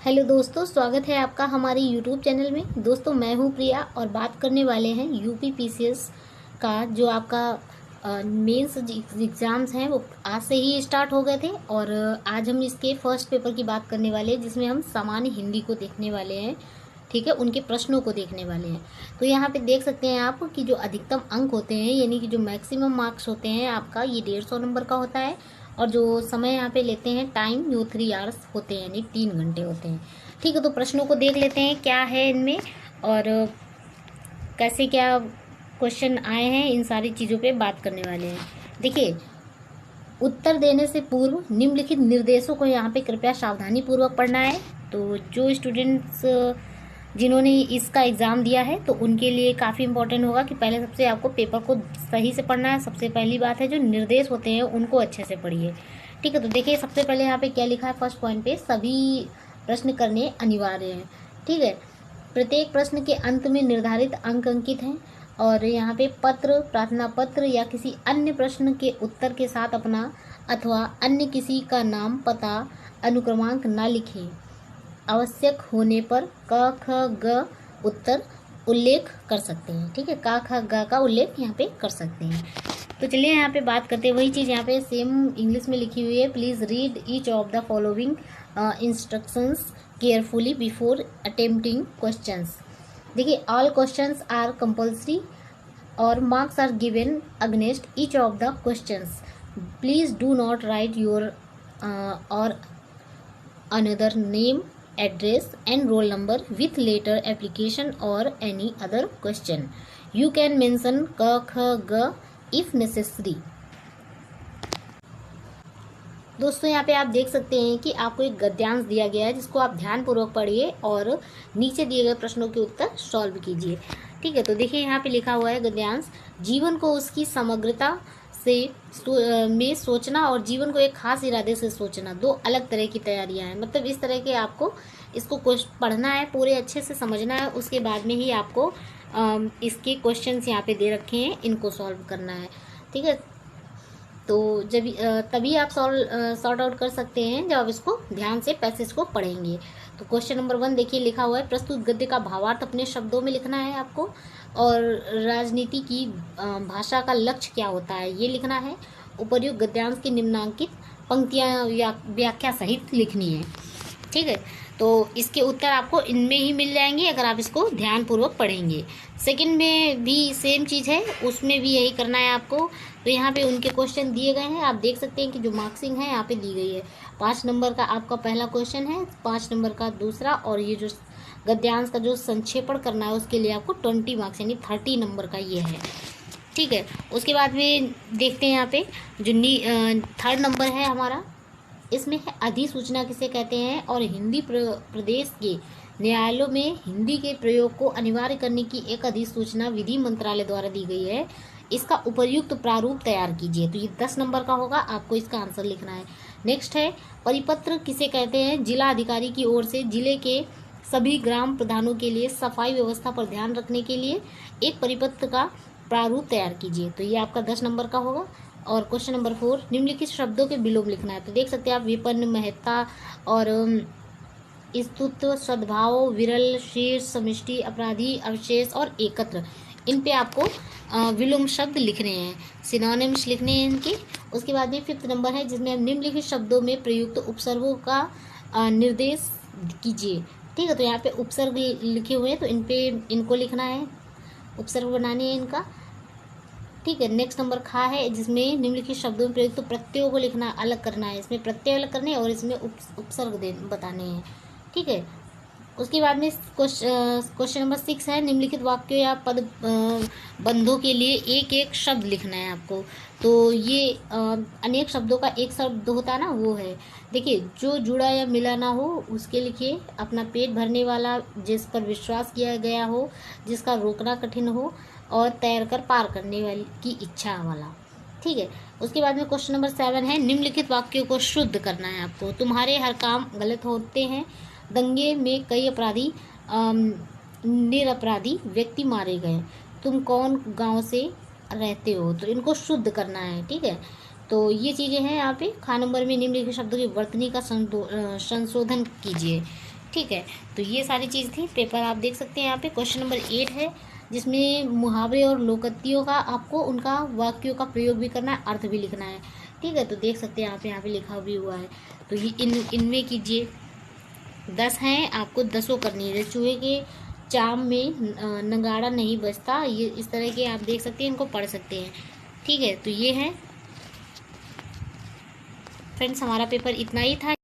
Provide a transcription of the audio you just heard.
Hello दोस्तों, स्वागत है आपका हमारे यूट्यूब चैनल में। दोस्तों, मैं हूं प्रिया और बात करने वाले हैं यूपी पीसीएस का जो आपका मेंस एग्ज़ाम्स हैं वो आज से ही स्टार्ट हो गए थे। और आज हम इसके फर्स्ट पेपर की बात करने वाले हैं, जिसमें हम सामान्य हिंदी को देखने वाले हैं। ठीक है, उनके प्रश्नों को देखने वाले हैं। तो यहाँ पे देख सकते हैं आप कि जो अधिकतम अंक होते हैं, यानी कि जो मैक्सिमम मार्क्स होते हैं आपका, ये 150 नंबर का होता है। और जो समय यहाँ पे लेते हैं टाइम, वो 3 आवर्स होते हैं, यानी 3 घंटे होते हैं। ठीक है, तो प्रश्नों को देख लेते हैं क्या है इनमें और कैसे क्या क्वेश्चन आए हैं। इन सारी चीज़ों पे बात करने वाले हैं। देखिए, उत्तर देने से पूर्व निम्नलिखित निर्देशों को यहाँ पे कृपया सावधानी पूर्वक पढ़ना है। तो जो स्टूडेंट्स जिन्होंने इसका एग्ज़ाम दिया है तो उनके लिए काफ़ी इंपॉर्टेंट होगा कि पहले सबसे आपको पेपर को सही से पढ़ना है। सबसे पहली बात है, जो निर्देश होते हैं उनको अच्छे से पढ़िए। ठीक है, तो देखिए सबसे पहले यहाँ पे क्या लिखा है। फर्स्ट पॉइंट पे सभी प्रश्न करने अनिवार्य हैं। ठीक है, प्रत्येक प्रश्न के अंत में निर्धारित अंक अंकित हैं। और यहाँ पे पत्र, प्रार्थना पत्र या किसी अन्य प्रश्न के उत्तर के साथ अपना अथवा अन्य किसी का नाम, पता, अनुक्रमांक न लिखें। आवश्यक होने पर क ख ग उत्तर उल्लेख कर सकते हैं। ठीक है, क ख ग का उल्लेख यहाँ पे कर सकते हैं। तो चलिए यहाँ पे बात करते हैं। वही चीज़ यहाँ पे सेम इंग्लिश में लिखी हुई है। Please read each of the following instructions carefully before attempting questions. देखिए, ऑल क्वेश्चंस आर कंपल्सरी और marks are given against each of the questions. Please do not write your और another name, address and roll number with later application or any other question. You can mention k kh g if necessary. दोस्तों, यहाँ पे आप देख सकते हैं कि आपको एक गद्यांश दिया गया है, जिसको आप ध्यानपूर्वक पढ़िए और नीचे दिए गए प्रश्नों के उत्तर सॉल्व कीजिए। ठीक है, तो देखिए यहाँ पे लिखा हुआ है गद्यांश। जीवन को उसकी समग्रता में सोचना और जीवन को एक खास इरादे से सोचना, दो अलग तरह की तैयारियां हैं। मतलब इस तरह के आपको इसको पढ़ना है, पूरे अच्छे से समझना है। उसके बाद में ही आपको इसके क्वेश्चंस यहाँ पे दे रखे हैं, इनको सॉल्व करना है। ठीक है, तो जब तभी आप सॉर्ट आउट कर सकते हैं जब आप इसको ध्यान से पैसेज को पढ़ेंगे। तो क्वेश्चन नंबर 1 देखिए लिखा हुआ है, प्रस्तुत गद्य का भावार्थ अपने शब्दों में लिखना है आपको। और राजनीति की भाषा का लक्ष्य क्या होता है, ये लिखना है। उपर्युक्त गद्यांश की निम्नांकित पंक्तियां व्याख्या सहित लिखनी है। ठीक है, तो इसके उत्तर आपको इनमें ही मिल जाएंगे अगर आप इसको ध्यानपूर्वक पढ़ेंगे। सेकंड में भी सेम चीज़ है, उसमें भी यही करना है आपको। तो यहाँ पे उनके क्वेश्चन दिए गए हैं, आप देख सकते हैं कि जो मार्क्सिंग है यहाँ पे दी गई है। 5 नंबर का आपका पहला क्वेश्चन है, 5 नंबर का दूसरा, और ये जो गद्यांश का जो संक्षेपण करना है उसके लिए आपको 20 मार्क्स यानी 30 नंबर का ये है। ठीक है, उसके बाद में देखते हैं यहाँ पे जो थर्ड नंबर है हमारा, इसमें है अधिसूचना किसे कहते हैं। और हिंदी प्रदेश के न्यायालयों में हिंदी के प्रयोग को अनिवार्य करने की एक अधिसूचना विधि मंत्रालय द्वारा दी गई है। इसका उपर्युक्त प्रारूप तैयार कीजिए। तो ये 10 नंबर का होगा, आपको इसका आंसर लिखना है। नेक्स्ट है, परिपत्र किसे कहते हैं। जिला अधिकारी की ओर से जिले के सभी ग्राम प्रधानों के लिए सफाई व्यवस्था पर ध्यान रखने के लिए एक परिपत्र का प्रारूप तैयार कीजिए। तो ये आपका 10 नंबर का होगा। और क्वेश्चन नंबर 4, निम्नलिखित शब्दों के विलोम लिखना है। तो देख सकते हैं आप, विपन्न, महत्ता और स्तुत, सद्भाव, विरल, शीर्ष, समष्टि, अपराधी, अवशेष और एकत्र, इन पे आपको विलोम शब्द लिखने हैं, सिनोनिम्स लिखने हैं इनके। उसके बाद में 5th नंबर है, जिसमें निम्नलिखित शब्दों में प्रयुक्त उपसर्गों का निर्देश कीजिए। ठीक है, तो यहाँ पे उपसर्ग लिखे हुए हैं, तो इनको लिखना है, उपसर्ग बनाने हैं इनका। ठीक है, नेक्स्ट नंबर खा है, जिसमें निम्नलिखित शब्दों में प्रयुक्त प्रत्ययों को लिखना, अलग करना है। इसमें प्रत्यय अलग करने और इसमें उपसर्ग बताने हैं। ठीक है, उसके बाद में क्वेश्चन नंबर 6 है, निम्नलिखित वाक्यों या पद बंधों के लिए एक एक शब्द लिखना है आपको। तो ये अनेक शब्दों का एक शब्द होता है ना, वो है। देखिए, जो जुड़ा या मिला ना हो उसके लिखिए। अपना पेट भरने वाला, जिस पर विश्वास किया गया हो, जिसका रोकना कठिन हो, और तैरकर पार करने वाली की इच्छा वाला। ठीक है, उसके बाद में क्वेश्चन नंबर 7 है, निम्नलिखित वाक्यों को शुद्ध करना है आपको। तुम्हारे हर काम गलत होते हैं। दंगे में कई अपराधी निरपराधी व्यक्ति मारे गए। तुम कौन गांव से रहते हो, तो इनको शुद्ध करना है। ठीक है, तो ये चीज़ें हैं यहाँ पे। खा नंबर में निम्नलिखित शब्दों की वर्तनी का संशोधन कीजिए। ठीक है, तो ये सारी चीज़ थी। पेपर आप देख सकते हैं यहाँ पे क्वेश्चन नंबर 8 है, जिसमें मुहावरे और लोकोक्तियों का आपको उनका वाक्यों का प्रयोग भी करना है, अर्थ भी लिखना है। ठीक है, तो देख सकते हैं आप यहाँ पे लिखा भी हुआ है। तो ये इनमें कीजिए 10 हैं, आपको 10 करनी है। चूहे के चाम में नगाड़ा नहीं बजता, ये इस तरह के आप देख सकते हैं, इनको पढ़ सकते हैं। ठीक है, तो ये है फ्रेंड्स, हमारा पेपर इतना ही था।